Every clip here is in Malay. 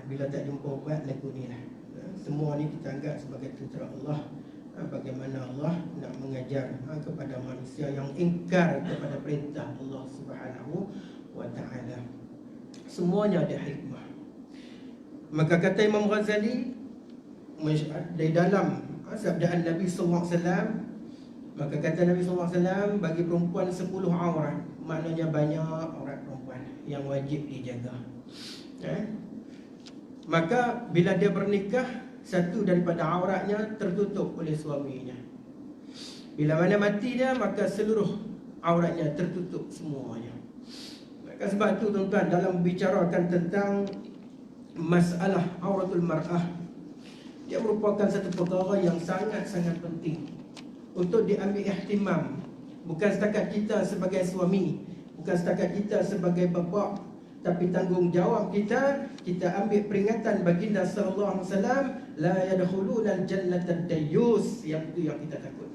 bila tak jumpa ubat lagu ni lah. Semua ni kita anggap sebagai tentera Allah. Bagaimana Allah nak mengajar kepada manusia yang ingkar kepada perintah Allah Subhanahu wa ta'ala. Semuanya ada hikmah. Maka kata Imam Ghazali di dalam sabdaan Nabi sallallahu alaihi wasallam, maka kata Nabi sallallahu alaihi wasallam, bagi perempuan 10 aurat, maknanya banyak aurat perempuan yang wajib dijaga. Maka bila dia bernikah, satu daripada auratnya tertutup oleh suaminya. Bila mana mati dia, maka seluruh auratnya tertutup semuanya. Maka sebab tu tuan-tuan, dalam membicarakan tentang masalah auratul mar'ah, dia merupakan satu perkara yang sangat-sangat penting untuk diambil ihtimam. Bukan setakat kita sebagai suami, bukan setakat kita sebagai bapa, tapi tanggungjawab kita ambil peringatan baginda sallallahu alaihi wasallam, la yadkhuluna al-jannata ad-dayyus. Yang itu yang kita takut.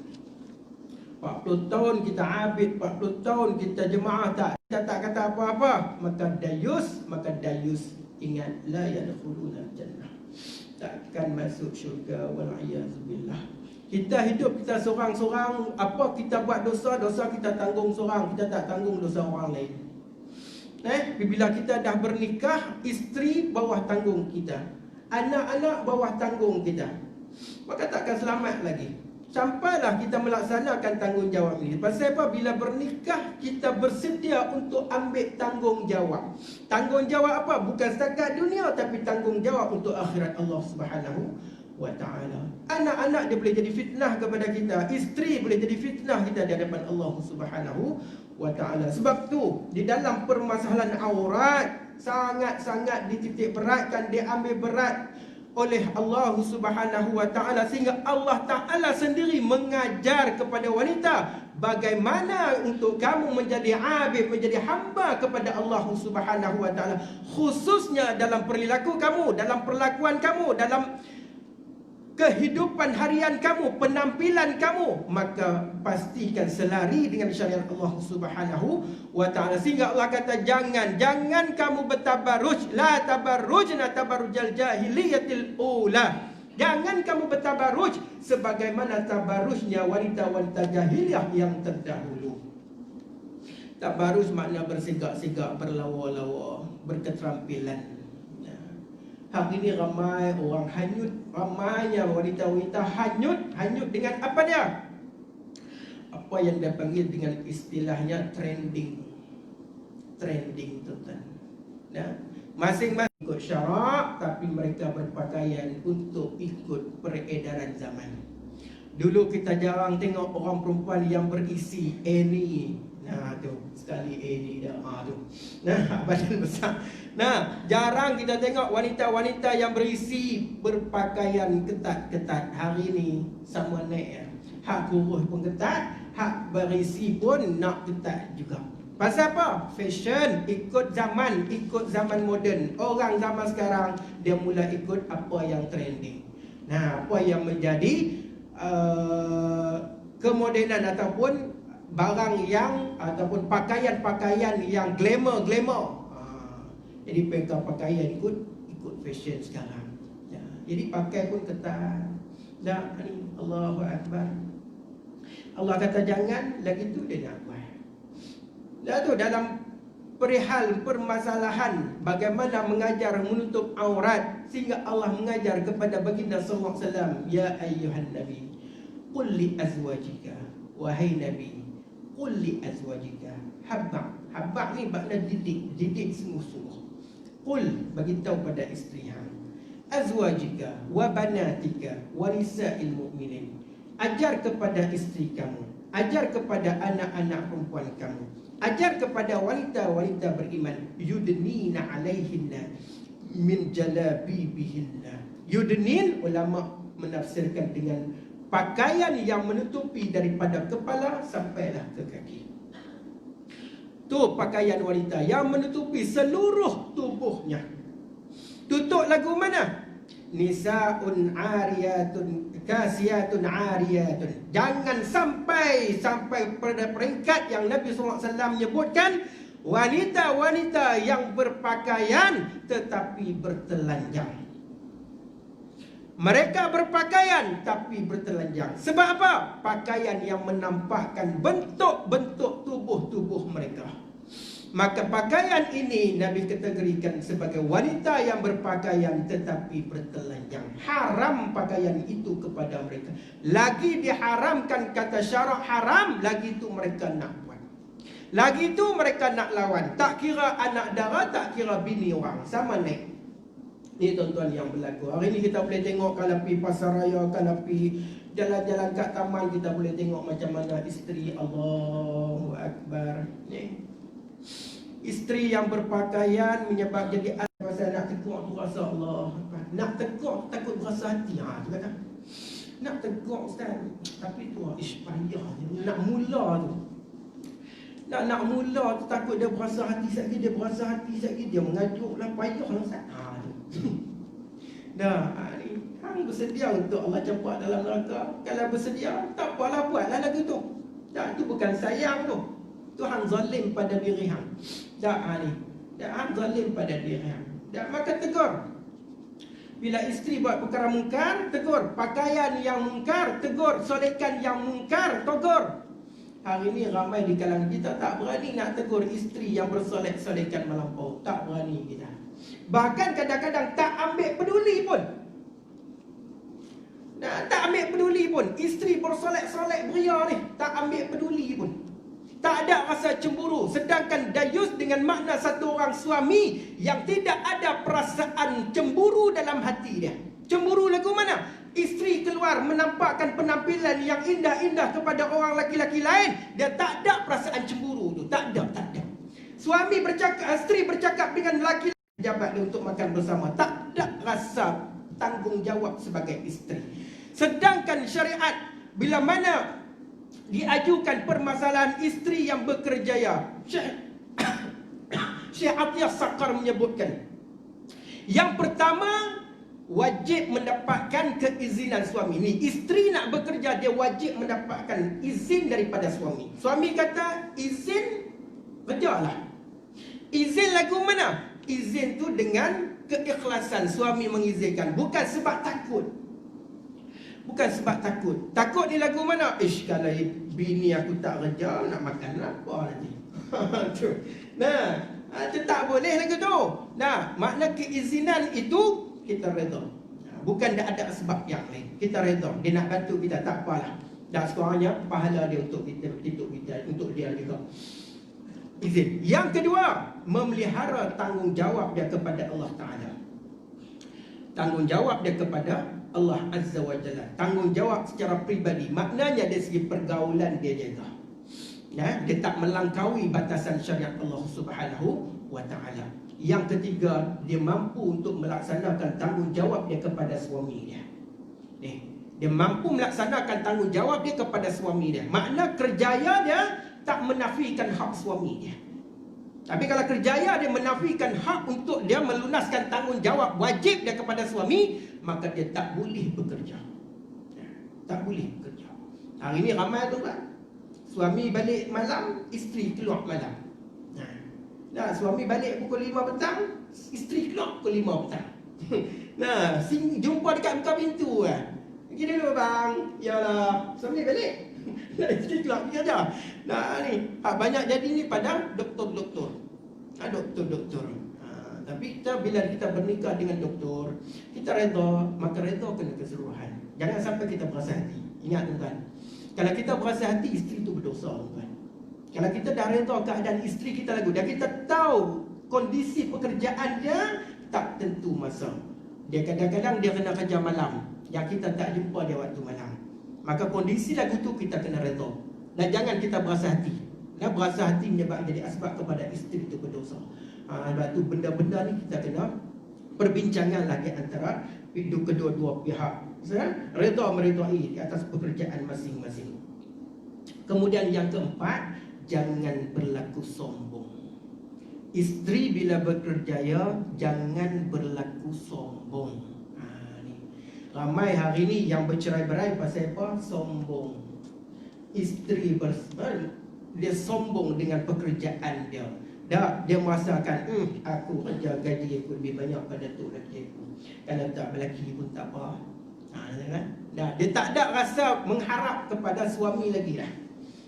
40 tahun kita abid, 40 tahun kita jemaah, kita tak kata apa-apa, maka dayus ingat, la yadkhuluna al-jannah, takkan masuk syurga, wal a'yazubillah. Kita hidup kita seorang-seorang, apa kita buat dosa kita tanggung seorang, kita tak tanggung dosa orang lain. Bila kita dah bernikah, isteri bawah tanggung kita, anak-anak bawah tanggung kita, maka takkan selamat lagi. Sampailah kita melaksanakan tanggungjawab ini. Pasal apa? Bila bernikah, kita bersedia untuk ambil tanggungjawab. Tanggungjawab apa? Bukan setakat dunia, tapi tanggungjawab untuk akhirat Allah Subhanahu wa ta'ala. Anak-anak dia boleh jadi fitnah kepada kita, isteri boleh jadi fitnah kita di hadapan Allah Subhanahu wa ta'ala. Sebab tu di dalam permasalahan aurat sangat-sangat dititik beratkan, diambil berat oleh Allah Subhanahu wa ta'ala, sehingga Allah ta'ala sendiri mengajar kepada wanita bagaimana untuk kamu menjadi abid, menjadi hamba kepada Allah Subhanahu wa ta'ala, khususnya dalam perilaku kamu, dalam perlakuan kamu, dalam kehidupan harian kamu, penampilan kamu. Maka pastikan selari dengan syariat Allah Subhanahu wa ta'ala. Sehingga Allah kata, jangan kamu bertabarruj, la tabarrujna tabarrujal jahiliyatil ula. Jangan kamu bertabarruj sebagaimana tabarrujnya wanita-wanita jahiliyah yang terdahulu. Tabarruj makna bersigak-sigak, berlawa-lawa, berketerampilan. Hari ini ramai orang hanyut, ramainya wanita-wanita hanyut dengan apa dia? Apa yang dia panggil dengan istilahnya trending, tuan-tuan. Masing-masing ikut syarak, tapi mereka berpakaian untuk ikut peredaran zaman. Dulu kita jarang tengok orang perempuan yang berisi Annie. Tu sekali Annie dah tu. Badan besar. Jarang kita tengok wanita-wanita yang berisi berpakaian ketat-ketat. Hari ni sama naik ya. Hak kurus pun ketat, hak berisi pun nak ketat juga. Pasal apa? Fashion, ikut zaman moden. Orang zaman sekarang dia mula ikut apa yang trending. Apa yang menjadi kemodenan ataupun barang yang, ataupun pakaian-pakaian yang glamour. Jadi mereka pakaian ikut fashion sekarang. Jadi pakai pun ketat. Allahu Akbar. Allah kata jangan, lagi tu dia nak buat. Tu dalam perihal permasalahan bagaimana mengajar menutup aurat, sehingga Allah mengajar kepada baginda sallallahu alaihi wasallam, ya ayyuhan nabi qul li azwajika, wahai nabi, qul li azwajika. Habba ni makna didik sungguh-sungguh. Qul, bagi tahu pada isteri hang, azwajika wa banatika wa nisa'il mu'minin. Ajar kepada isteri kamu, ajar kepada anak-anak perempuan kamu, ajar kepada wanita-wanita beriman, yudnina alaihinna min jalabibihinna. Yudnin, ulama menafsirkan dengan pakaian yang menutupi daripada kepala sampailah ke kaki. Tu pakaian wanita yang menutupi seluruh tubuhnya. Tutup lagu mana? Nisaun ariyatun kasiyatun ariyatun. Jangan sampai pada peringkat yang Nabi SAW menyebutkan wanita-wanita yang berpakaian tetapi bertelanjang. Mereka berpakaian tapi bertelanjang. Sebab apa? Pakaian yang menampakkan bentuk-bentuk tubuh-tubuh mereka. Maka pakaian ini Nabi kategorikan sebagai wanita yang berpakaian tetapi bertelanjang. Haram pakaian itu kepada mereka. Lagi diharamkan, kata syarak haram, lagi itu mereka nak buat. Lagi itu mereka nak lawan. Tak kira anak dara, tak kira bini orang, sama naik. Ni tuan-tuan yang berlaku. Hari ni kita boleh tengok kalau pergi pasar raya, kalau pergi jalan-jalan kat taman, kita boleh tengok macam mana isteri. Allahu Akbar. Ni isteri yang berpakaian menyebab jadi pasal nak tekuk tu rasa Allah. Nak tekuk takut berasa hati. Tu kata. Nak tekuk ustaz. Tapi tu payah nak mula tu. Nak mula tu takut dia berasa hati sekali, dia berasa hati sekali, dia mengajuklah, payahlah ustaz. Dah, ni hang bersedia untuk Allah campak dalam neraka. Kalau bersedia, tak apalah, buatlah lagu tu. Dah, tu bukan sayang tu. Tu hang zalim pada diri hang. Dah, ni. Dah, hang zalim pada diri hang. Dah, maka tegur. Bila isteri buat perkara mungkar, tegur. Pakaian yang mungkar, tegur. Solekan yang mungkar, tegur. Hari ni ramai di kalangan kita tak berani nak tegur isteri yang bersolek-solekan melampau. Tak berani kita. Bahkan kadang-kadang tak ambil peduli pun. Tak ambil peduli pun. Isteri bersolek-solek beria ni, tak ambil peduli pun. Tak ada rasa cemburu. Sedangkan dayus dengan makna satu orang suami yang tidak ada perasaan cemburu dalam hati dia. Cemburu lagu mana? Isteri keluar menampakkan penampilan yang indah-indah kepada orang laki-laki lain, dia tak ada perasaan cemburu tu. Tak ada. Suami bercakap, isteri bercakap dengan laki jabat dia untuk makan bersama, tak ada rasa tanggungjawab sebagai isteri. Sedangkan syariat bila mana diajukan permasalahan isteri yang bekerjaya, Syekh Atiyah Sakar menyebutkan, yang pertama wajib mendapatkan keizinan suami. Ni isteri nak bekerja, dia wajib mendapatkan izin daripada suami. Suami kata izin, kerjalah. Izin lagu mana? Izin tu dengan keikhlasan. Suami mengizinkan, bukan sebab takut. Bukan sebab takut. Takut ni lagu mana? Kalau bini aku tak kerja, nak makan apa nanti? Nah, itu tak boleh lagu tu. Nah, makna keizinan itu kita redha. Bukan dah ada sebab yang lain. Kita redha. Dia nak bantu kita, tak apalah. Dah sekurangnya pahala dia untuk kita, untuk dia juga. Izin. Yang kedua, memelihara tanggungjawab dia kepada Allah Ta'ala. Tanggungjawab dia kepada Allah Azza wa Jalla. Tanggungjawab secara peribadi. Maknanya dari segi pergaulan dia jaga. Dia tak melangkaui batasan syariat Allah Subhanahu wa Ta'ala. Yang ketiga, dia mampu untuk melaksanakan tanggungjawab dia kepada suami dia. Dia mampu melaksanakan tanggungjawab dia kepada suami dia. Makna kerjaya dia tak menafikan hak suami dia. Tapi kalau kerjaya dia menafikan hak untuk dia melunaskan tanggungjawab wajib dia kepada suami, maka dia tak boleh bekerja. Tak boleh bekerja. Hari ni ramai tu kan, suami balik malam, isteri keluar malam. Nah, suami balik pukul 5 petang, isteri keluar pukul 5 petang. Nah, jumpa dekat muka pintu kan. Pergi dulu bang. Yalah, suami balik. Isteri keluar pergi kerja. Nah ni, banyak jadi ni pada doktor-doktor. Doktor-doktor. Tapi bila kita bernikah dengan doktor, kita redha, maka redha kena keseluruhan. Jangan sampai kita berasa hati. Ingat tuan, kalau kita berasa hati, isteri tu berdosa tuan. Kalau kita dah redha keadaan isteri kita lagu, dan kita tahu kondisi pekerjaan dia tak tentu masa. Dia kadang-kadang dia kena kerja malam, yang kita tak jumpa dia waktu malam. Maka kondisi lagu tu kita kena redha. Dan jangan kita berasa hati. Dan berasa hati menyebab jadi asbab kepada isteri itu berdosa. Sebab tu benda-benda ni kita kena perbincangan lagi antara kedua-dua pihak. Redha meredai di atas pekerjaan masing-masing. Kemudian yang keempat, jangan berlaku sombong. Isteri bila berkerjaya, jangan berlaku sombong. Ramai hari ni yang bercerai-berai pasal apa? Sombong. Isteri dia sombong dengan pekerjaan dia. Dah, dia merasakan, aku kerja gaji aku lebih banyak pada tu lelaki aku. Kalau tak lelaki pun tak apa. Kan? Dah, dia tak ada rasa mengharap kepada suami lagi dah.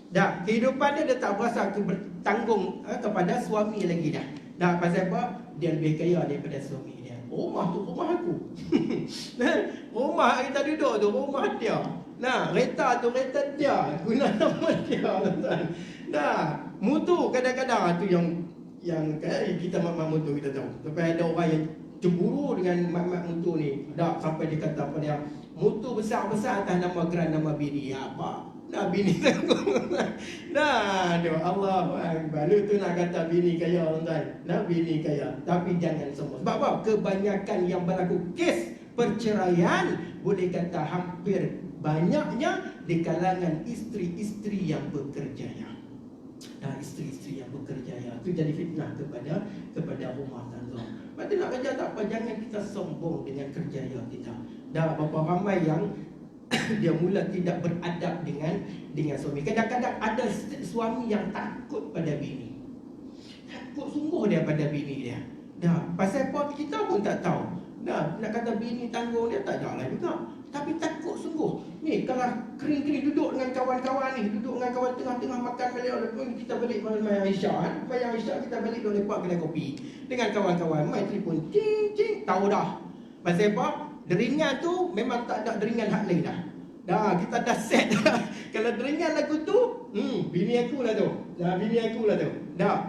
Dah, kehidupan dia tak berasa bertanggung kepada suami lagi dah. Dah, pasal apa? Dia lebih kaya daripada suami dia. Rumah tu rumah aku. Rumah kita duduk tu rumah dia. Nah, kereta tu kereta dia. Guna nama dia, tuan. Dah, mutu kadang-kadang tu yang kita mak-mak mutu kita tahu. Sampai ada orang yang cemburu dengan mak-mak mutu ni. Dah, sampai dia kata apa dia? Mutu besar-besar atas nama geran nama bini. Apa? Dah bini tanggung. Dah, dia Allah Akbar. Lu tu nak kata bini kaya, tuan. Nah, bini kaya. Tapi jangan semua. Sebab apa? Kebanyakan yang berlaku kes perceraian, boleh kata hampir banyaknya di kalangan isteri-isteri yang bekerja. Nah, isteri-isteri yang bekerja itu jadi fitnah kepada rumah tangga. Maka nak kerja tak apa, jangan kita sombong dengan kerja kita. Dah, berapa ramai yang dia mula tidak beradab dengan suami. Kadang-kadang ada suami yang takut pada bini. Takut sungguh dia pada bini dia. Dah, pasal apa kita pun tak tahu. Dah, nak kata bini tanggung dia tak ada lah juga. Tapi takut sungguh. Ni kalau kering-kering duduk dengan kawan-kawan ni, duduk dengan kawan tengah-tengah makan balik, kita balik malam Isyak kan. Bayang Isyak kita balik duduk lepak kedai kopi dengan kawan-kawan. Mai telefon cing tahu dah. Pasal apa? Deringan tu memang tak ada deringan hak lain dah. Dah, kita dah set dah. Kalau deringan lagu tu, bini aku lah tu. Dah, bini aku lah tu. Dah.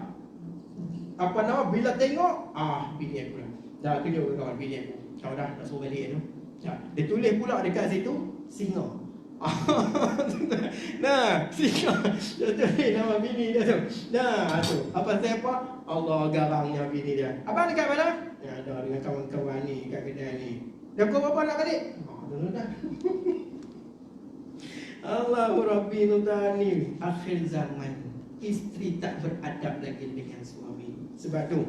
Apa nama bila tengok, bini aku lah. Dah, tunjuk ke kawan bini aku. Tahu dah nak suruh balik tu. Dah, dia tulis pula dekat situ singa. Nah, singa. Dia tulis nama bini dia tu. Dah, tu. Apa siapa? Allah garangnya bini dia. Abang dekat mana? Ya, ada dengan kawan-kawan ni kat kedai ni. Dah pukul berapa nak balik? Dah. Allahu Rabbi nutani. Akhir zaman, isteri tak beradab lagi dengan suami. Sebab tu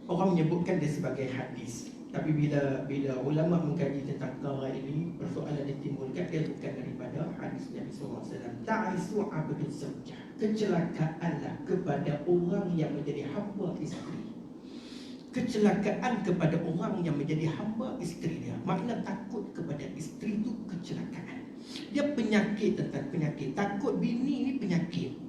orang menyebutkan dia sebagai hadis. Tapi bila ulama mengkaji tentang perkara ini, persoalan ditimbulkan dia bukan daripada hadis Nabi SAW. Ta'isu abdul zawjah. Kecelakaanlah kepada orang yang menjadi hamba isteri. Kecelakaan kepada orang yang menjadi hamba isteri dia. Makna takut kepada isteri itu kecelakaan. Dia penyakit tentang penyakit. Takut bini ni penyakit.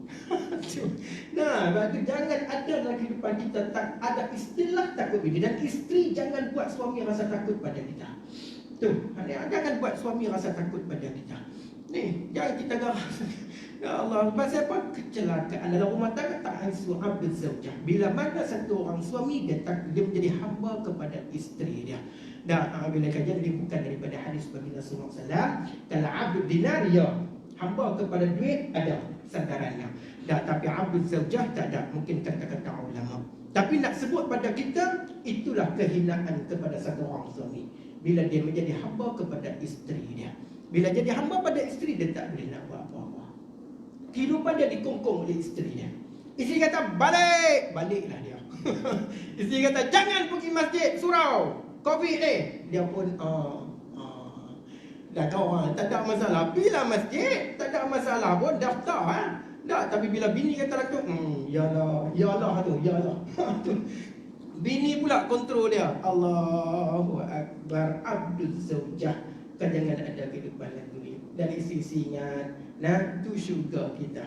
Nah, bagi jangan ada dalam kehidupan kita tak ada istilah takut bini. Dan isteri jangan buat suami rasa takut pada kita. Tu, jangan buat suami rasa takut pada kita. Ni, jangan kita garang. Ya Allah, pasal apa? Kecelakaan dalam rumah tangga tak haisu abdul zawjah. Bila mana satu orang suami dia menjadi hamba kepada isteri dia. Dan bila kajian ini bukan daripada hadis baginda sallallahu alaihi wasallam, kalau abdul dinar ya, hamba kepada duit ada sandarannya. Dah, tapi abdul zawjah tak ada. Mungkin kata-kata ulama. Tapi nak sebut pada kita, itulah kehinaan kepada satu orang suami. Bila dia menjadi hamba kepada isteri dia. Bila jadi hamba pada isteri dia tak boleh nak buat apa-apa. Kehidupan dia dikongkong oleh isteri dia. Isteri kata baliklah dia. Isteri kata jangan pergi masjid surau, Covid ni. Dia pun dah kawan, tak ada masalah. Bila masjid, tak ada masalah pun daftar dah, tapi bila bini kata lah tu, yalah tu, yalah. Bini pula kontrol dia. Allahu Akbar, abdul zawjah. Kan jangan ada kehidupan lagu ni. Dari sisinya, tu syurga kita.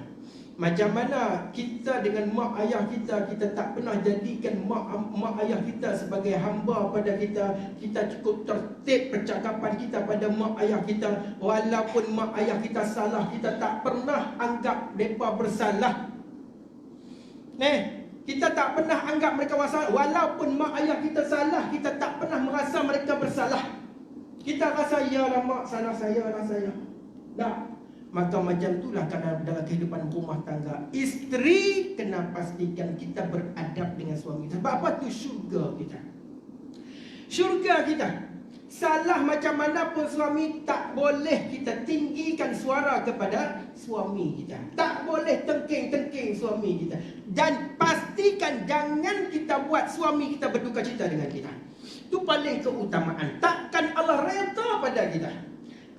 Macam mana kita dengan mak ayah kita, kita tak pernah jadikan mak ayah kita sebagai hamba pada kita. Kita cukup tertib percakapan kita pada mak ayah kita. Walaupun mak ayah kita salah, kita tak pernah anggap mereka bersalah. Kita tak pernah anggap mereka bersalah. Walaupun mak ayah kita salah, kita tak pernah merasa mereka bersalah. Kita rasa, yalah mak, salah saya lah saya. Dah. Maka macam itulah dalam kehidupan rumah tangga. Isteri kena pastikan kita beradab dengan suami. Sebab apa tu? Syurga kita. Syurga kita. Salah macam mana pun suami, tak boleh kita tinggikan suara kepada suami kita. Tak boleh tengking-tengking suami kita. Dan pastikan jangan kita buat suami kita berduka cita dengan kita. Itu paling keutamaan. Takkan Allah redha pada kita.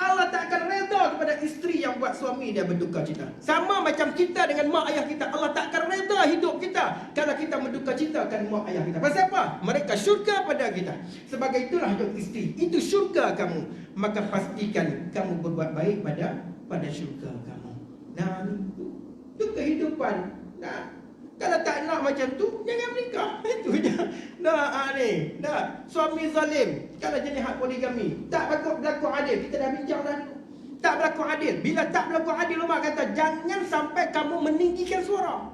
Allah tak akan reda kepada isteri yang buat suami dia berduka cita. Sama macam kita dengan mak ayah kita. Allah tak akan reda hidup kita kalau kita berduka citakan mak ayah kita. Pasal apa? Mereka syurga pada kita. Sebagai itulah hidup isteri. Itu syurga kamu. Maka pastikan kamu berbuat baik pada syurga kamu. Nah, itu kehidupan. Nah, kalau tak nak macam tu, jangan menikah. Itu je. Nah, ni. Nah, suami zalim. Kalau jenis hak poligami, tak berlaku adil. Kita dah bincang dah dulu. Tak berlaku adil. Bila tak berlaku adil, ulama kata, jangan sampai kamu meninggikan suara.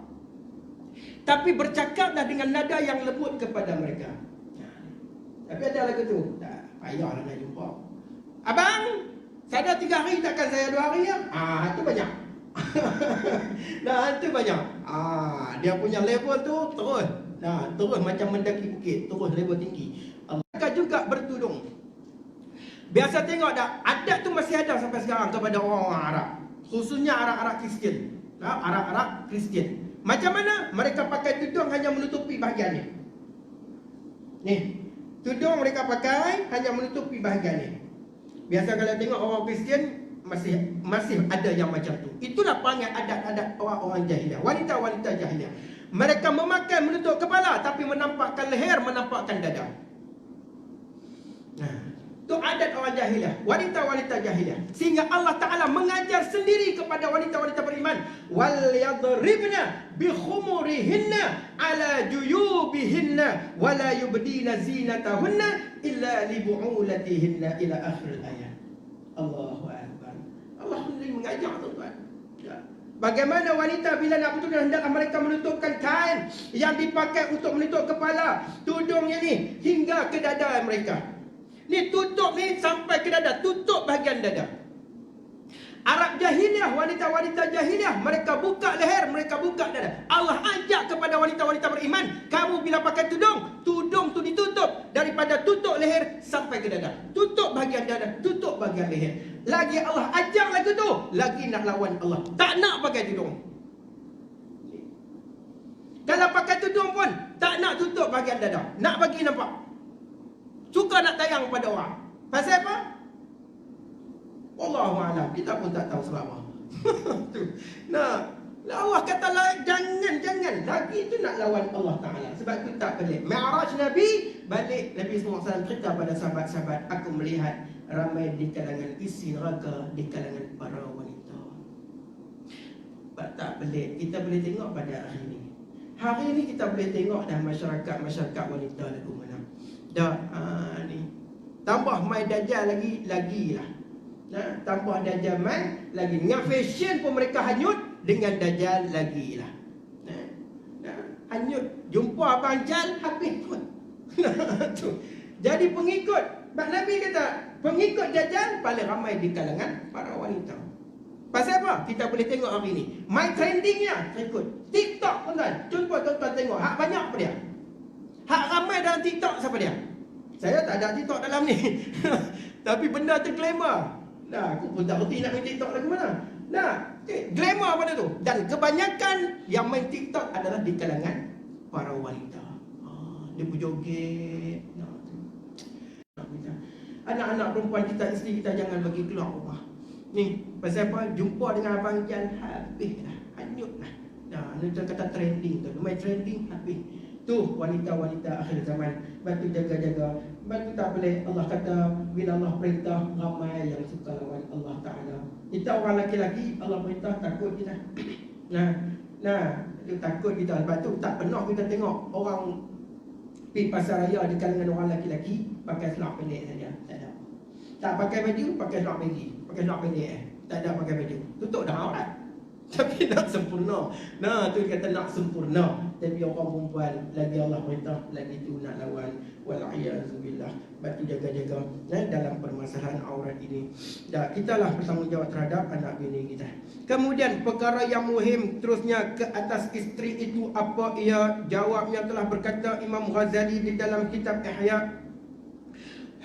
Tapi bercakaplah dengan nada yang lembut kepada mereka. Tapi ada lagu tu. Tak payahlah nak jumpa. Abang, saya dah 3 hari, takkan saya 2 hari ya? Itu banyak. Nah, itu banyak. Dia punya level tu terus. Nah, terus macam mendaki bukit, terus level tinggi. Mereka juga bertudung. Biasa tengok dah, adat tu masih ada sampai sekarang kepada orang-orang Arab. Khususnya Arab-Arab Kristian. Nah, Arab-Arab Kristian. Macam mana? Mereka pakai tudung hanya menutupi bahagian ni. Ni, tudung mereka pakai hanya menutupi bahagian ni. Biasa kalau tengok orang Kristian masih ada yang macam tu. Itulah panggil adat-adat orang-orang jahiliah, wanita-wanita jahiliah. Mereka memakai menutup kepala tapi menampakkan leher, menampakkan dada. Nah, itu adat orang jahiliah, wanita-wanita jahiliah. Sehingga Allah Ta'ala mengajar sendiri kepada wanita-wanita beriman, wal yadribna bi khumurihinna ala juyubihinna wala yubdina zinatahunna illa li bu'ulatihinna ila akhir ayat. Allahu akbar. Allah sendiri mengajar, tuan-tuan. Ya. Bagaimana wanita bila nak bertudung, hendaklah mereka menutupkan kain yang dipakai untuk menutup kepala, tudungnya ni hingga ke dada mereka. Ni tutup ni sampai ke dada, tutup bahagian dada. Arab jahiliah, wanita-wanita jahiliah, mereka buka leher, mereka buka dada. Allah ajak kepada wanita-wanita beriman, kamu bila pakai tudung, tudung tu ditutup daripada tutup leher sampai ke dada. Tutup bahagian dada, tutup bahagian leher. Lagi Allah ajak lagu tu, lagi nak lawan Allah. Tak nak pakai tudung. Kalau pakai tudung pun tak nak tutup bahagian dada, nak bagi nampak. Suka nak tayang pada orang. Pasal apa? Wallahualam, kita pun tak tahu selama. Nah, Allah kata jangan lagi tu nak lawan Allah Ta'ala. Sebab tu tak balik. Mi'raj Nabi, balik Nabi SAW cerita pada sahabat-sahabat, aku melihat ramai di kalangan isi neraka, di kalangan para wanita. Tak balik. Kita boleh tengok pada hari ini. Hari ini kita boleh tengok dah masyarakat wanita lagu mana. Dah ni. Tambah mai dajjal lagilah. Nah, tambah dajjal mai lagi. Dengan fashion pun mereka hanyut, dengan dajjal lagilah. Nah, hanyut. Jumpa abang Jal, habis pun. Tu. Jadi pengikut, Nabi kata, pengikut dajjal paling ramai di kalangan para wanita. Pasal apa? Kita boleh tengok hari ni. My trendingnya ikut TikTok, tuan-tuan. Cuba tuan-tuan tengok. Hak banyak apa dia? Hak ramai dalam TikTok siapa dia? Saya tak ada TikTok dalam ni. Tapi benda tu glamour. Nah, aku pun tak reti nak main TikTok lagu mana. Nah, glamour pada tu. Dan kebanyakan yang main TikTok adalah di kalangan para wanita. Dia berjoget. Anak-anak perempuan kita, isteri kita jangan bagi keluar rumah. Ni, pasal apa? Jumpa dengan abang Jan, habis dah. Hanyut dah. Nah, ni kata trending tu. Main trending, habis. Tu wanita-wanita akhir zaman. Bantu jaga-jaga. Bantu tak boleh. Allah kata, bila Allah perintah, ramai yang suka lawan Allah Ta'ala. Kita orang lelaki-lelaki, Allah perintah, takut kita. Nah, takut kita. Sebab tu tak pernah kita tengok orang pergi pasar raya di kalangan orang lelaki-lelaki pakai selak pendek saja. Tak ada. Tak pakai baju, pakai selak pendek. Pakai selak pendek tak ada pakai baju. Tutup dah aurat. Tapi nak sempurna. Nah, tu kata nak sempurna. Tapi orang perempuan lagi Allah perintah, lagi tu nak lawan. Wal'iyazubillah. Batu jaga-jaga dalam permasalahan aurat ini. Dah, kitalah bertanggungjawab terhadap anak bini kita. Kemudian perkara yang muhim terusnya ke atas isteri itu apa ia? Jawabnya telah berkata Imam Ghazali di dalam kitab Ihya,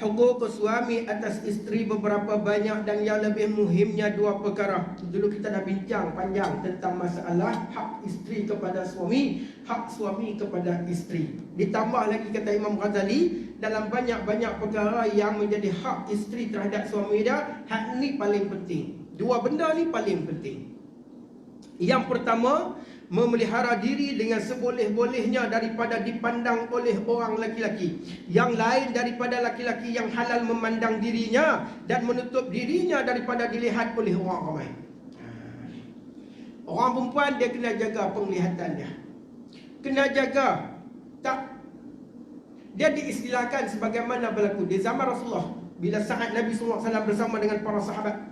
hukuk suami atas isteri beberapa banyak dan yang lebih muhimnya 2 perkara. Dulu kita dah bincang panjang tentang masalah hak isteri kepada suami, hak suami kepada isteri. Ditambah lagi kata Imam Ghazali, dalam banyak-banyak perkara yang menjadi hak isteri terhadap suami dia. Hak ni paling penting. Dua benda ni paling penting. Yang pertama, memelihara diri dengan seboleh-bolehnya daripada dipandang oleh orang laki-laki. Yang lain daripada laki-laki yang halal memandang dirinya dan menutup dirinya daripada dilihat oleh orang ramai. Orang perempuan dia kena jaga penglihatan dia. Kena jaga. Tak, dia diistilahkan sebagaimana berlaku di zaman Rasulullah. Bila saat Nabi SAW bersama dengan para sahabat,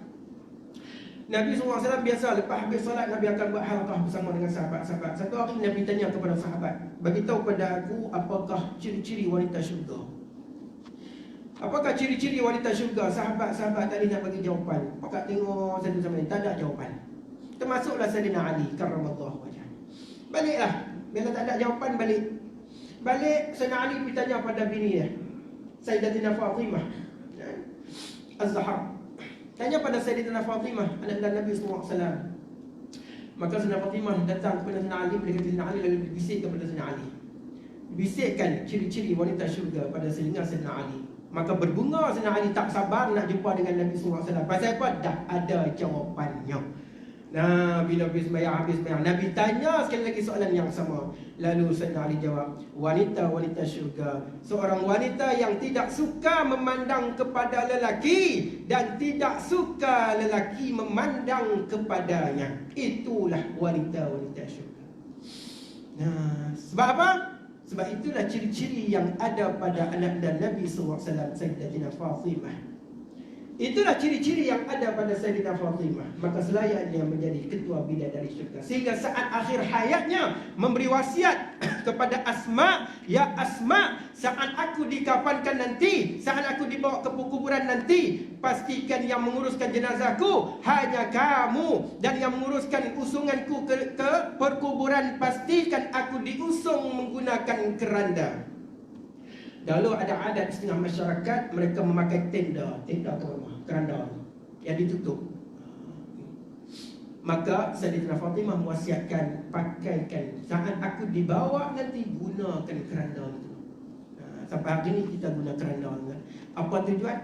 Nabi SAW biasa lepas habis solat, Nabi akan buat halaqah bersama dengan sahabat-sahabat. Satu hari Nabi tanya kepada sahabat, "Beritahu kepada aku, apakah ciri-ciri wanita syurga?" Apakah ciri-ciri wanita syurga? Sahabat-sahabat tadi nak bagi jawapan. Pakak tengok satu sama lain, tak ada jawapan. Termasuklah Sayyidina Ali karramallahu wajhah. Baliklah. Bila tak ada jawapan, balik Sayyidina Ali pergi tanya pada bini dia, Sayyidatina Fatimah Az-Zahra. Tanya pada Sayyidatina Fatimah, anak Nabi SAW. Maka Sayyidatina Fatimah datang kepada Sayyidina Ali. Bila kata Sayyidina Ali, lalu bisik kepada Sayyidina Ali, bisikkan ciri-ciri wanita syurga pada telinga Sayyidina Ali. Maka berbunga Sayyidina Ali, tak sabar nak jumpa dengan Nabi SAW. Pasal apa? Dah ada jawapannya. Nah, bila habis sembahyang, Nabi tanya sekali lagi soalan yang sama. Lalu Sayyidina Ali jawab, wanita-wanita syurga, seorang wanita yang tidak suka memandang kepada lelaki dan tidak suka lelaki memandang kepadanya. Itulah wanita-wanita syurga. Nah, sebab apa? Sebab itulah ciri-ciri yang ada pada anak dan Nabi SAW, Sayyidatina Fatimah. Itulah ciri-ciri yang ada pada Sayyidatina Fatimah. Maka selayaknya menjadi ketua bidadari syurga. Sehingga saat akhir hayatnya memberi wasiat kepada Asma, "Ya Asma, saat aku dikafankan nanti, saat aku dibawa ke kuburan nanti, pastikan yang menguruskan jenazahku hanya kamu, dan yang menguruskan usunganku ke perkuburan, pastikan aku diusung menggunakan keranda." Dahulu ada adat setengah masyarakat, mereka memakai tenda ke rumah, keranda yang ditutup. Maka Sayyidatina Fatimah mewasiatkan, pakaikan saat aku dibawa nanti, gunakan keranda itu. Sampai hari ini kita guna keranda. Apa tujuan?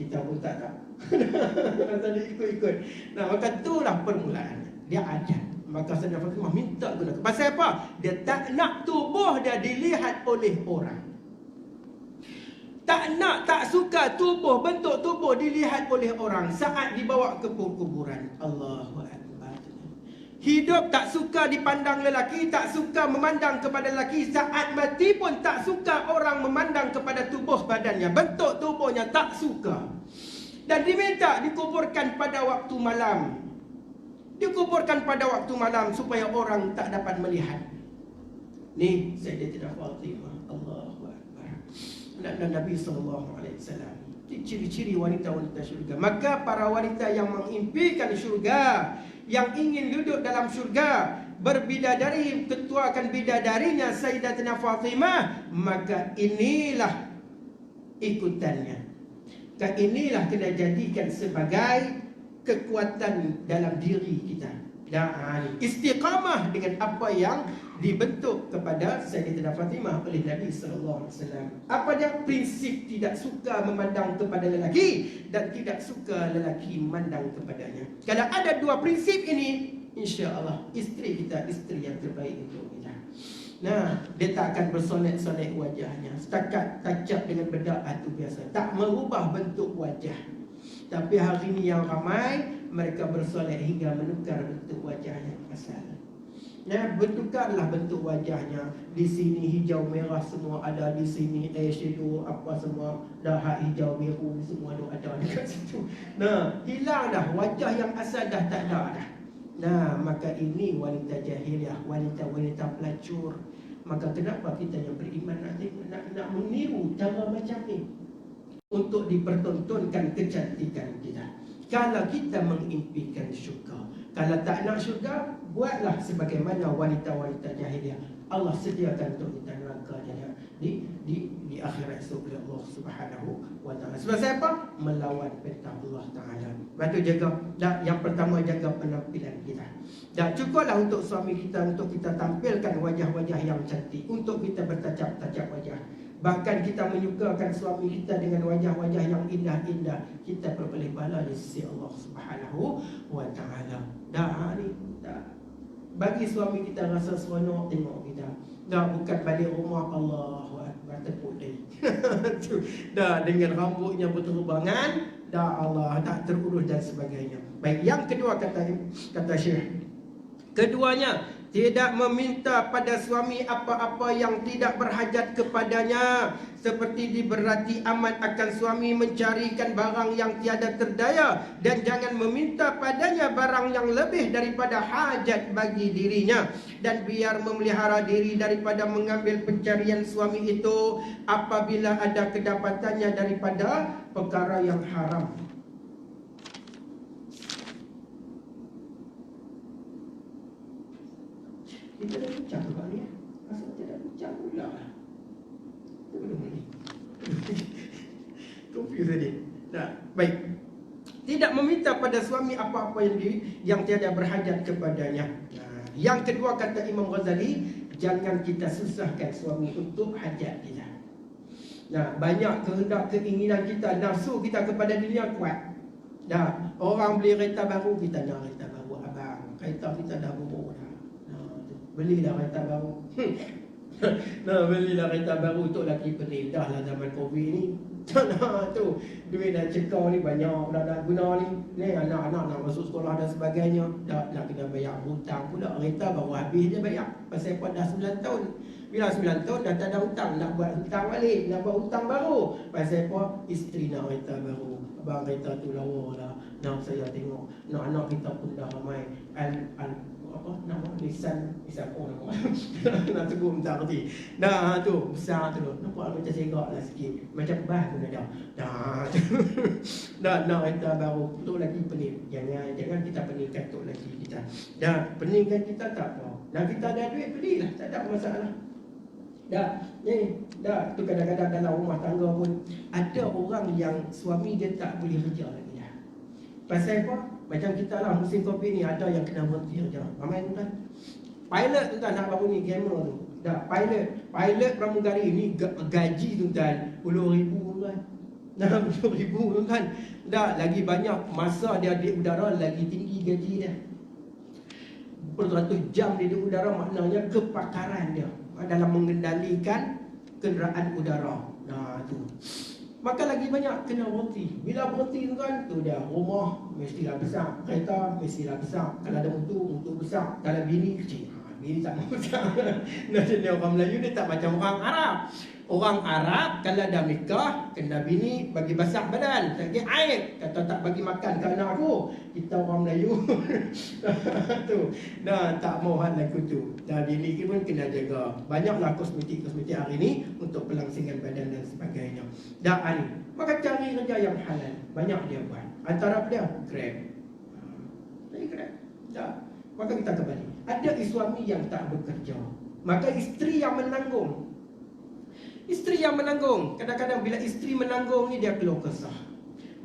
Kita pun tak tahu. Tadi ikut-ikut. Maka itulah permulaan. Dia adat. Maka Sayyidatina Fatimah minta gunakan. Pasal apa? Dia tak nak tubuh dia dilihat oleh orang. Tak suka tubuh, bentuk tubuh dilihat oleh orang saat dibawa ke kuburan. Allahu Akbar. Hidup tak suka dipandang lelaki, tak suka memandang kepada lelaki. Saat mati pun tak suka orang memandang kepada tubuh badannya, bentuk tubuhnya tak suka. Dan diminta dikuburkan pada waktu malam. Dikuburkan pada waktu malam supaya orang tak dapat melihat. Ni Sayyidatina Fatimah, Allahu Akbar, anak Nabi SAW. Ciri-ciri wanita-wanita syurga. Maka para wanita yang mengimpikan syurga, yang ingin duduk dalam syurga, berbidadari, ketuakan bidadarinya Sayyidatina Fatimah, maka inilah ikutannya. Dan inilah kena jadikan sebagai kekuatan dalam diri kita. Dan istiqamah dengan apa yang dibentuk kepada Sayyidatina Fatimah oleh Nabi SAW. Apa dia? Prinsip tidak suka memandang kepada lelaki dan tidak suka lelaki memandang kepadanya. Kalau ada dua prinsip ini, insya-Allah isteri kita isteri yang terbaik untuk kita. Nah, dia tak akan bersolek-solek wajahnya. Setakat touch-up dengan bedak itu biasa. Tak merubah bentuk wajah. Tapi hari ini yang ramai, mereka bersolek hingga menukar bentuk wajahnya. Nah, bertukarlah bentuk wajahnya. Di sini hijau merah semua ada, di sini eyeshadow apa semua, dahak hijau biru semua ada dekat situ. Nah, hilang dah wajah yang asal, dah tak ada dah. Nah, maka ini wanita jahiliah, wanita-wanita pelacur. Maka kenapa kita yang beriman nak meniru cara macam ni untuk dipertontonkan kecantikan kita? Kalau kita mengimpikan syurga, kalau tak nak syurga, buatlah sebagaimana wanita-wanita jahiliah. Allah sediakan untuk kita neraka di akhirat esok oleh Allah Subhanahu wa taala. Sebab siapa? Melawan perintah Allah Taala. Bantu jaga. Dan yang pertama, jaga penampilan kita. Dan cukuplah untuk suami kita, untuk kita tampilkan wajah-wajah yang cantik, untuk kita bertacap-tacap wajah. Bahkan kita menyukakan suami kita dengan wajah-wajah yang indah-indah, kita berpaling bala di sisi Allah Subhanahu wa ta'ala. Dah ni, dah. Bagi suami kita rasa seronok tengok kita. Dah, bukan balik rumah Allahu Akbar tepuk dia. Dah, dengan rambutnya berterbangan, dah Allah tak terurus dan sebagainya. Baik, yang kedua kata Syekh, keduanya, tidak meminta pada suami apa-apa yang tidak berhajat kepadanya, seperti diberati amat akan suami mencarikan barang yang tiada terdaya, dan jangan meminta padanya barang yang lebih daripada hajat bagi dirinya, dan biar memelihara diri daripada mengambil pencarian suami itu apabila ada kedapatannya daripada perkara yang haram. Kita dah bincang tu ni. Asal tidak bincang pula. Kita belum ni. Confuse tadi. Nah, baik. Tidak meminta pada suami apa-apa yang tiada berhajat kepadanya. Nah, yang kedua kata Imam Ghazali, jangan kita susahkan suami untuk hajat kita. Nah, banyak kehendak keinginan kita, nafsu kita kepada dunia kuat. Dah, orang beli kereta baru, kita nak kereta baru. Abang, kereta kita dah buruk dah. Belilah kereta baru. Nah, belilah kereta baru untuk laki pening. Dah lah zaman Covid ni. Nah, tu duit dan cekau ni banyak dah nak guna ni. Ni anak-anak nak masuk sekolah dan sebagainya. Dah nak kena bayar hutang pula. Kereta baru habis je bayar. Pasal dah 9 tahun. Bila 9 tahun dah tak ada hutang, nak buat hutang balik, nak buat hutang baru. Pasal apa? Isteri nak kereta baru. Abang kereta tu lawa lah. Nak saya tengok. Nak anak kita pun dah ramai. Apa nama Nissan oh nama nak sebut tak kerti dah tu besar tu nampak macam segak lah sikit macam bah pun ada dah tu dah nak kereta baru tu lagi pening. Jangan kita peningkan tu lagi kita dah peningkan kita tak apa dah kita ada duit belilah tak ada masalah dah ni dah tu kadang-kadang dalam rumah tangga pun ada orang yang suami dia tak boleh kerja lagi dah pasal apa. Macam kita lah musim Covid ni ada yang kena berhenti kerja. Ramai tuan. Pilot tuan nak baru ni gamer tu. Dah pilot pramugari ni gaji tuan RM10,000 tuan. Dah RM10,000 tuan. Dah lagi banyak masa dia di udara lagi tinggi gaji dia. Beratus jam dia di udara maknanya kepakaran dia dalam mengendalikan kenderaan udara. Nah tu. Maka lagi banyak kena berhenti. Bila berhenti tu kan, tu dia rumah mestilah besar, kereta mestilah besar. Kalau ada motor besar. Kalau bini kecil, bini tak mau besar. Nah, dia orang Melayu dia tak macam orang Arab. Orang Arab kalau dah nikah, kena bini bagi basah badan, tak kira air, kata tak bagi makan ke anak aku. Kita orang Melayu tu dah tak mau hal lagu tu. Dah bini pun kena jaga. Banyaklah kosmetik hari ni untuk pelangsingan badan dan sebagainya. Dah ni, maka cari kerja yang halal. Banyak dia buat. Antara dia Grab. Cari Grab. Dah. Maka kita kembali. Ada suami yang tak bekerja, maka isteri yang menanggung. Isteri yang menanggung. Kadang-kadang bila isteri menanggung ni dia keluh kesah.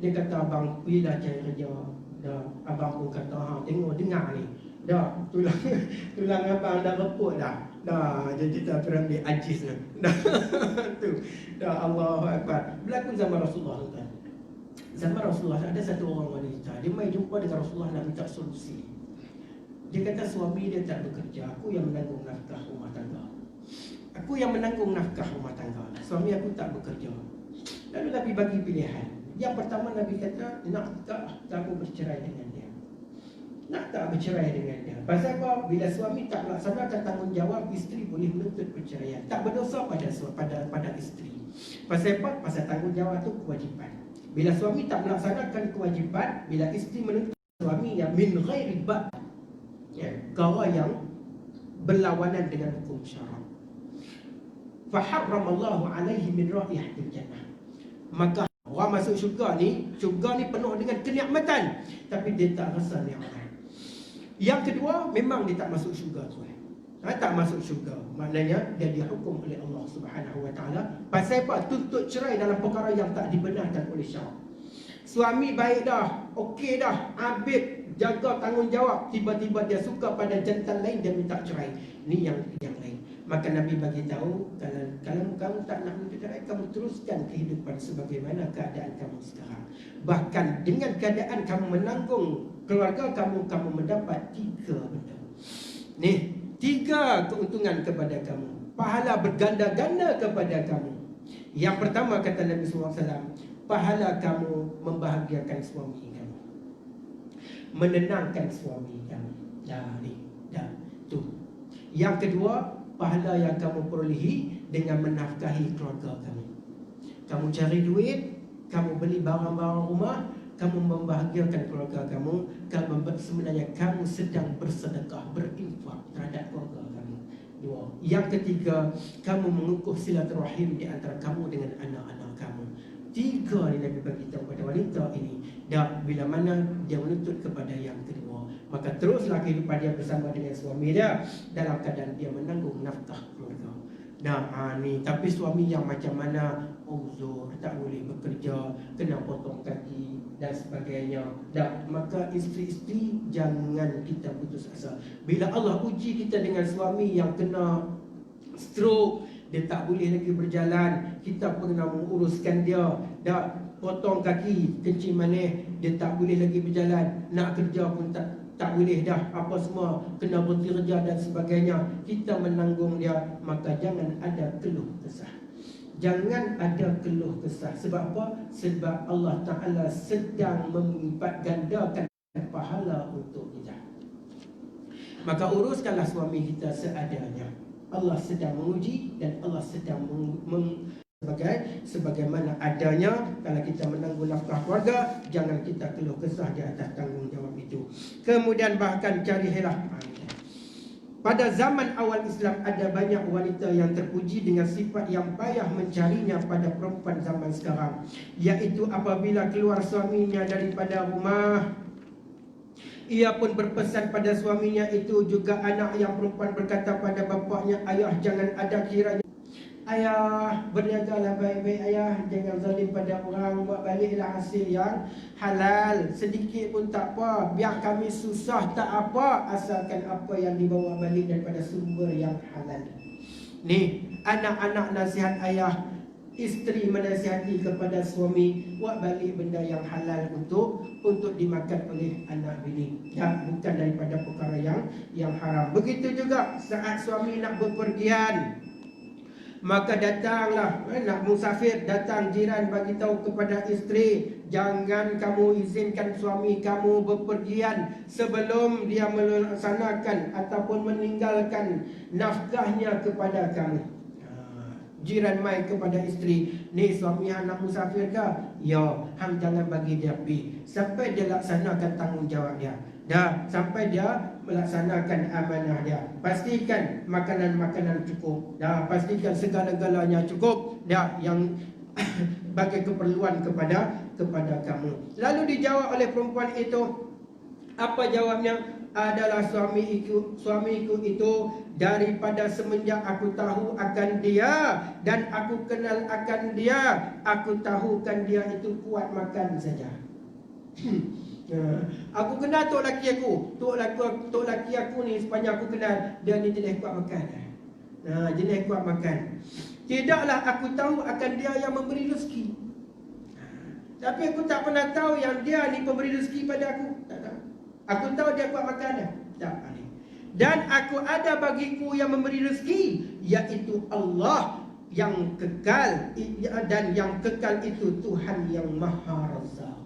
Dia kata abang pergilah cari kerja. Dah, abang pun kata tengok dengar ni. Dah tulang abang dah reput dah. Dah jadi tak terambil ajis dah. Tu. Dah Allahu Akbar. Berlaku zaman Rasulullah tuan. Zaman Rasulullah ada satu orang wanita. Dia mai jumpa dengan Rasulullah nak minta solusi. Dia kata suami dia tak bekerja, aku yang menanggung nafkah rumah tangga. Aku yang menanggung nafkah rumah tangga. Suami aku tak bekerja. Lalu Nabi bagi pilihan. Yang pertama Nabi kata, nak tak aku bercerai dengan dia. Nak tak bercerai dengan dia. Pasal apa? Bila suami tak melaksanakan tanggungjawab, isteri boleh menuntut perceraian. Tak berdosa pada isteri. Pasal apa? Pasal tanggungjawab itu kewajipan. Bila suami tak melaksanakan kewajipan, bila isteri menuntut suami yang min ghairi ba', ya, perkara yang berlawanan dengan hukum syarak. Faharramallahu alaihi min raihatil jannah. Maka orang masuk syurga ni penuh dengan kenikmatan, tapi dia tak rasa nikmat. Yang kedua, memang dia tak masuk syurga tuan. Tak masuk syurga. Maknanya dia dihukum oleh Allah Subhanahu wa taala. Pasal apa? Tuntut cerai dalam perkara yang tak dibenarkan oleh syarak. Suami baik dah, okey dah, abid, jaga tanggungjawab, tiba-tiba dia suka pada jantan lain, dia minta cerai. Ni yang lain. Maka Nabi bagi tahu, kalau kamu tak nak bercerai, kamu teruskan kehidupan sebagaimana keadaan kamu sekarang. Bahkan dengan keadaan kamu menanggung keluarga kamu, kamu mendapat 3 benda. Nih, 3 keuntungan kepada kamu. Pahala berganda-ganda kepada kamu. Yang pertama kata Nabi SAW, pahala kamu membahagiakan suami kamu, menenangkan suami kamu. Tu. Yang kedua, pahala yang kamu perolehi dengan menafkahi keluarga kamu. Kamu cari duit, kamu beli barang-barang rumah, kamu membahagiakan keluarga kamu. Sebenarnya kamu sedang bersedekah, berinfak terhadap keluarga kamu. 2. Yang ketiga, kamu mengukuh silaturahim di antara kamu dengan anak-anak kamu. 3 ni Nabi bagi tahu pada wanita ini. Dan bila mana dia menuntut kepada yang kedua, maka teruslah kehidupan dia bersama dengan suami dia dalam keadaan dia menanggung nafkah keluarga. Ni, tapi suami yang macam mana, uzur, tak boleh bekerja, kena potong kaki dan sebagainya, maka isteri-isteri jangan kita putus asa. Bila Allah uji kita dengan suami yang kena stroke, dia tak boleh lagi berjalan, kita pernah menguruskan dia, potong kaki, kencing manis, dia tak boleh lagi berjalan, nak kerja pun tak boleh dah, apa semua kena berhenti kerja dan sebagainya, kita menanggung dia. Maka jangan ada keluh kesah. Jangan ada keluh kesah. Sebab apa? Sebab Allah Ta'ala sedang melipat gandakan pahala untuk kita. Maka uruskanlah suami kita seadanya. Allah sedang menguji dan Allah sedang sebagaimana adanya. Kalau kita menanggung nafkah keluarga, jangan kita keluh kesah di atas tanggungjawab itu. Kemudian bahkan carilah. Pada zaman awal Islam ada banyak wanita yang terpuji dengan sifat yang payah mencarinya pada perempuan zaman sekarang, iaitu apabila keluar suaminya daripada rumah, ia pun berpesan pada suaminya itu. Juga anak yang perempuan berkata pada bapaknya, ayah jangan ada kiranya. Ayah, berniagalah baik-baik ayah, jangan zalim pada orang, buat baliklah hasil yang halal, sedikit pun tak apa, biar kami susah tak apa, asalkan apa yang dibawa balik daripada sumber yang halal. Ni, anak-anak nasihat ayah, isteri menasihati kepada suami, buat balik benda yang halal untuk dimakan oleh anak bini, bukan daripada perkara yang haram. Begitu juga saat suami nak berpergian, maka datanglah, nak musafir, datang jiran bagi tahu kepada isteri, jangan kamu izinkan suami kamu berpergian sebelum dia melaksanakan ataupun meninggalkan nafkahnya kepada kamu. Jiran mai kepada isteri, ni suami nak musafir ke? Ya, hang jangan bagi dia pergi sampai dia laksanakan tanggungjawab dia. Sampai dia melaksanakan amanah dia. Pastikan makanan-makanan cukup. Pastikan segala-galanya cukup. Yang bagi keperluan kepada kamu. Lalu dijawab oleh perempuan itu, apa jawabnya? Adalah suamiku itu daripada semenjak aku tahu akan dia dan aku kenal akan dia, aku tahukan dia itu kuat makan saja. Aku kenal tok laki aku ni, sepanjang aku kenal dia ni jenis kuat makan. Jenis kuat makan. Tidaklah aku tahu akan dia yang memberi rezeki, tapi aku tak pernah tahu yang dia ni pemberi rezeki pada aku. Tak tahu. Aku tahu dia kuat makan dah. Tak. Dan aku ada bagiku yang memberi rezeki, iaitu Allah yang kekal, dan yang kekal itu Tuhan yang Maha Razak.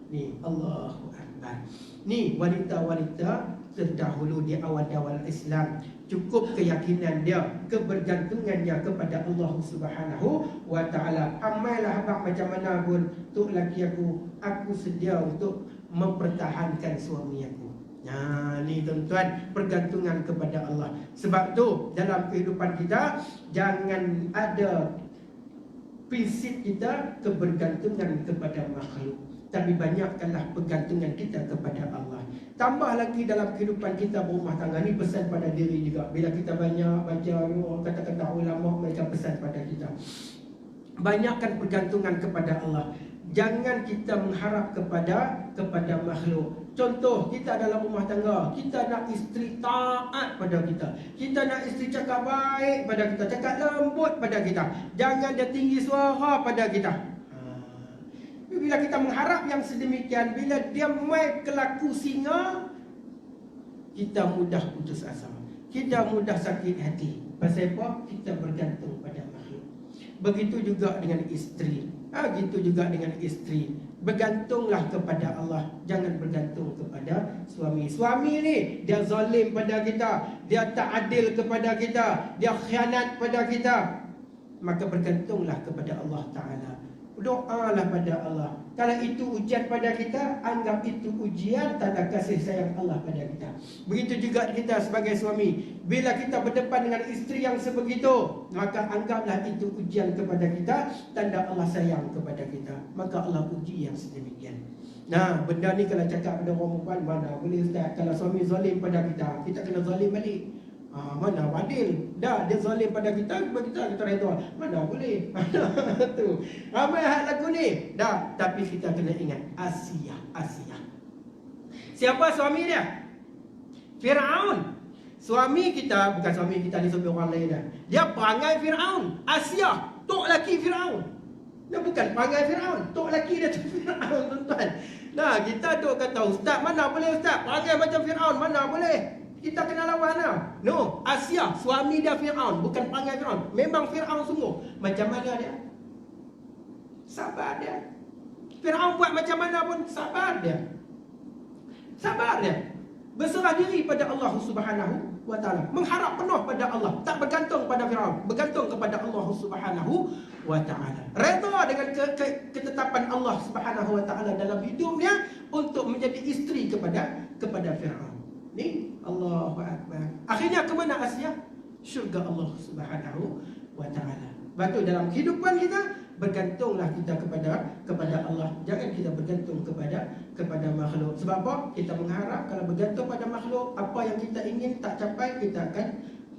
Ni Allahu Akbar. Ni wanita-wanita terdahulu di awal-awal Islam, cukup keyakinan dia, kebergantungannya kepada Allah Subhanahu wa Ta'ala. Amailah abang macam mana pun, tok laki aku sedia untuk mempertahankan suami aku. Ni tuan-tuan, pergantungan kepada Allah. Sebab tu dalam kehidupan kita jangan ada prinsip kita kebergantungan kepada makhluk, tapi banyakkanlah pergantungan kita kepada Allah. Tambah lagi dalam kehidupan kita berumah tangga ni, pesan pada diri juga. Bila kita banyak baca kata-kata ulama, mereka pesan pada kita, banyakkan pergantungan kepada Allah. Jangan kita mengharap kepada makhluk. Contoh, kita dalam rumah tangga, kita nak isteri taat pada kita. Kita nak isteri cakap baik pada kita, cakap lembut pada kita. Jangan dia tinggi suara pada kita. Bila kita mengharap yang sedemikian, bila dia mai kelaku singa, kita mudah putus asa. Kita mudah sakit hati. Pasal apa? Kita bergantung pada makhluk. Begitu juga dengan isteri. Begitu juga dengan isteri. Bergantunglah kepada Allah. Jangan bergantung kepada suami. Suami ni dia zalim pada kita, dia tak adil kepada kita, dia khianat pada kita. Maka bergantunglah kepada Allah Ta'ala. Doalah pada Allah. Kalau itu ujian pada kita, anggap itu ujian tanda kasih sayang Allah pada kita. Begitu juga kita sebagai suami. Bila kita berdepan dengan isteri yang sebegitu, maka anggaplah itu ujian kepada kita, tanda Allah sayang kepada kita. Maka Allah uji yang sedemikian. Nah, benda ni kalau cakap pada orang perempuan, mana boleh Ustaz? Kalau suami zalim pada kita, kita kena zalim balik. Mana adil? Dah dia zalim pada kita kita redha. Mana boleh? Tu. Ramai hal lagu ni. Dah, tapi kita kena ingat Asia. Siapa suami dia? Firaun. Suami kita, bukan suami kita ni, suami orang lain dah. Dia perangai Firaun. Asia, tok laki Firaun. Dia bukan perangai Firaun, tok laki dia tu Firaun, tuan-tuan. Nah, kita duk kata, Ustaz, mana boleh Ustaz? Perangai macam Firaun, mana boleh? Kita kena lawan lah. No, Asia, suami dia Firaun, bukan perangai Firaun. Memang Firaun sungguh. Macam mana dia? Sabar dia. Firaun buat macam mana pun sabar dia. Sabar dia. Berserah diri pada Allah Subhanahu wa Ta'ala. Mengharap penuh pada Allah. Tak bergantung pada Firaun. Bergantung kepada Allah Subhanahu wa Ta'ala. Redha dengan ketetapan Allah Subhanahu wa Ta'ala dalam hidupnya untuk menjadi isteri kepada Firaun. Ni Allahu Akbar. Akhirnya ke mana Asia? Syurga Allah Subhanahu wa Ta'ala. Batu dalam kehidupan kita, bergantunglah kita kepada Allah. Jangan kita bergantung kepada makhluk. Sebab apa? Kita mengharap kalau bergantung pada makhluk, apa yang kita ingin tak capai, kita akan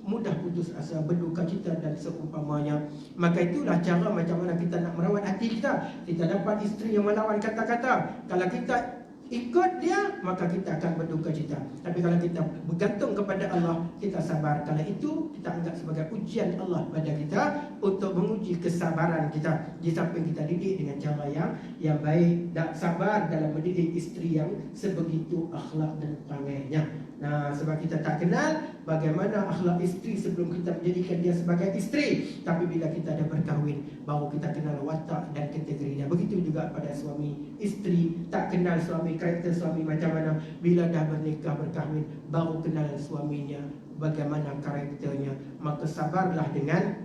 mudah putus asa, berduka cita dan seumpamanya. Maka itulah cara macam mana kita nak merawat hati kita. Kita dapat isteri yang melawan kata-kata. Kalau kita ikut dia, maka kita akan berduka cita. Tapi kalau kita bergantung kepada Allah, kita sabar. Kalau itu kita anggap sebagai ujian Allah pada kita untuk menguji kesabaran kita. Di samping kita didik dengan cara yang baik, dan sabar dalam mendidik isteri yang sebegitu akhlak dan perangainya. Nah, sebab kita tak kenal bagaimana akhlak isteri sebelum kita menjadikan dia sebagai isteri. Tapi bila kita dah berkahwin, baru kita kenal watak dan kategori dia. Begitu juga pada suami isteri. Tak kenal suami, karakter suami macam mana. Bila dah bernikah, berkahwin, baru kenal suaminya, bagaimana karakternya. Maka sabarlah dengan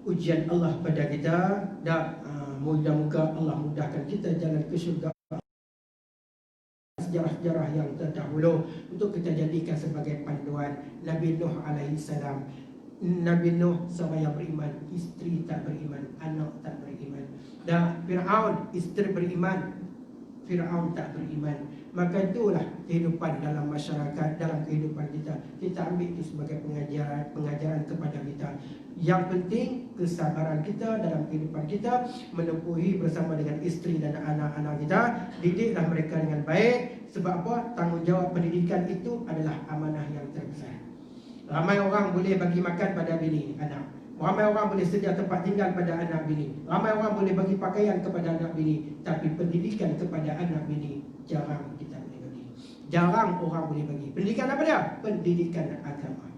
ujian Allah pada kita. Dan mudah-mudahan Allah mudahkan kita jalan ke syurga. Sejarah-sejarah yang terdahulu untuk kita jadikan sebagai panduan. Nabi Nuh alaihi salam. Nabi Nuh seorang yang beriman, isteri tak beriman, anak tak beriman. Dan Firaun, isteri beriman, Firaun tak beriman. Maka itulah kehidupan dalam masyarakat, dalam kehidupan kita. Kita ambil itu sebagai pengajaran kepada kita. Yang penting kesabaran kita dalam kehidupan kita, menempuhi bersama dengan isteri dan anak-anak kita. Didiklah mereka dengan baik. Sebab apa? Tanggungjawab pendidikan itu adalah amanah yang terbesar. Ramai orang boleh bagi makan pada bini anak. Ramai orang boleh sedia tempat tinggal pada anak bini. Ramai orang boleh bagi pakaian kepada anak bini. Tapi pendidikan kepada anak bini jarang kita boleh bagi. Jarang orang boleh bagi. Pendidikan apa dia? Pendidikan agama.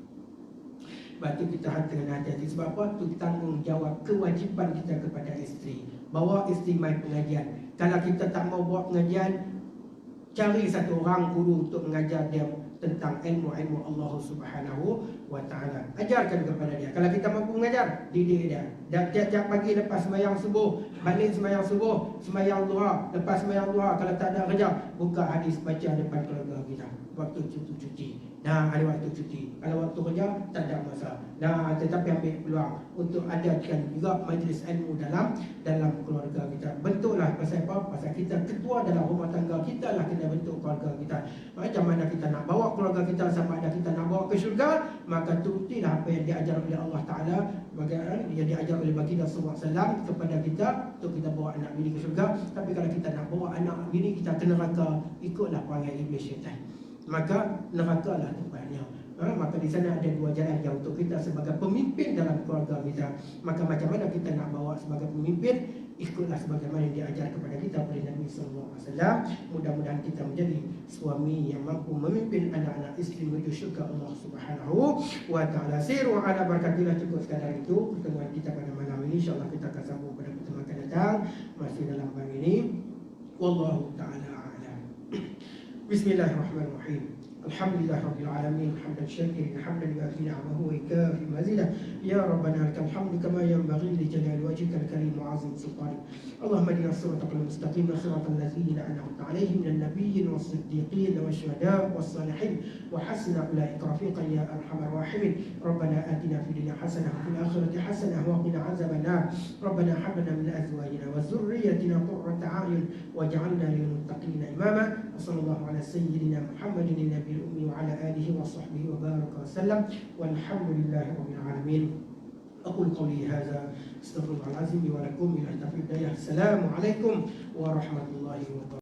Sebab tu kita dengan hati-hati. Sebab apa? Itu tanggungjawab kewajipan kita kepada isteri. Bawa isteri main pengajian. Kalau kita tak mau buat pengajian, cari satu orang guru untuk mengajar dia tentang ilmu-ilmu Allah Subhanahu wa Ta'ala. Ajarkan kepada dia. Kalau kita mampu mengajar, didik dia. Dan tiap-tiap pagi lepas sembahyang subuh, balik sembahyang subuh, sembahyang duha, lepas sembahyang duha, kalau tak ada kerja, buka hadis baca depan keluarga kita. Waktu cuti. Nah, ada waktu cuti. Kalau waktu kerja, tak ada masalah. Nah, tetapi ambil peluang untuk adakan juga majlis ilmu dalam keluarga kita. Bentuklah pasal apa? Pasal kita ketua dalam rumah tangga, kita lah kena bentuk keluarga kita. Macam mana kita nak bawa keluarga kita sampai ada kita nak bawa ke syurga, maka maka turutilah apa yang diajar oleh Allah Ta'ala, yang diajar oleh baginda sallallahu alaihi wasallam kepada kita untuk kita bawa anak bini ke syurga. Tapi kalau kita nak bawa anak bini kita ke neraka, ikutlah perangai iblis syaitan, maka neraka lah tempatnya. Maka di sana ada dua jalan yang untuk kita sebagai pemimpin dalam keluarga kita. Maka macam mana kita nak bawa sebagai pemimpin, ikutlah sebagaimana yang diajar kepada kita oleh Nabi sallallahu alaihi wasallam. Mudah-mudahan kita menjadi suami yang mampu memimpin anak-anak isteri menuju syurga Allah Subhanahu wa taala. Siru ala barakatillah. Cukup sekadar itu pertemuan kita pada malam ini. Insyaallah kita akan sambung pada pertemuan akan datang masih dalam bab ini. Wallahu taala a'lam. Bismillahirrahmanirrahim. Alhamdulillah Rabbil Alamin. Hamdan syakirin, hamdan yuafi ni'amahu wa yukafi mazidah. Ya Rabbana lakal hamdu kama yanbaghi li jalali wajhikal karim wa 'azimi sultanik. Allahumma hdina as-siratal mustaqim, siratal ladzina an'amta 'alaihim minan nabiyyin was-siddiqin wasyuhada'i was-salihin wa hasuna ulaika rafiqan ya arhamar rahimin. Rabbana atina fid dunya hasanah wa fil akhirati hasanah wa qina 'adzabannar. Rabbana hab lana min azwajina wa dhurriyyatina qurrata a'yun waj'alna lil muttaqina imama. Sallallahu ala sayyidina Muhammadin nabiyil ummi wa ala alihi wa sahbihi wa baraka wa sallam. Walhamdulillahi rabbil alamin. Aqul qawli hadza astaghfirullahal azim li wa lakum ila taufiq hidayah. Assalamu alaikum warahmatullahi wabarakatuh.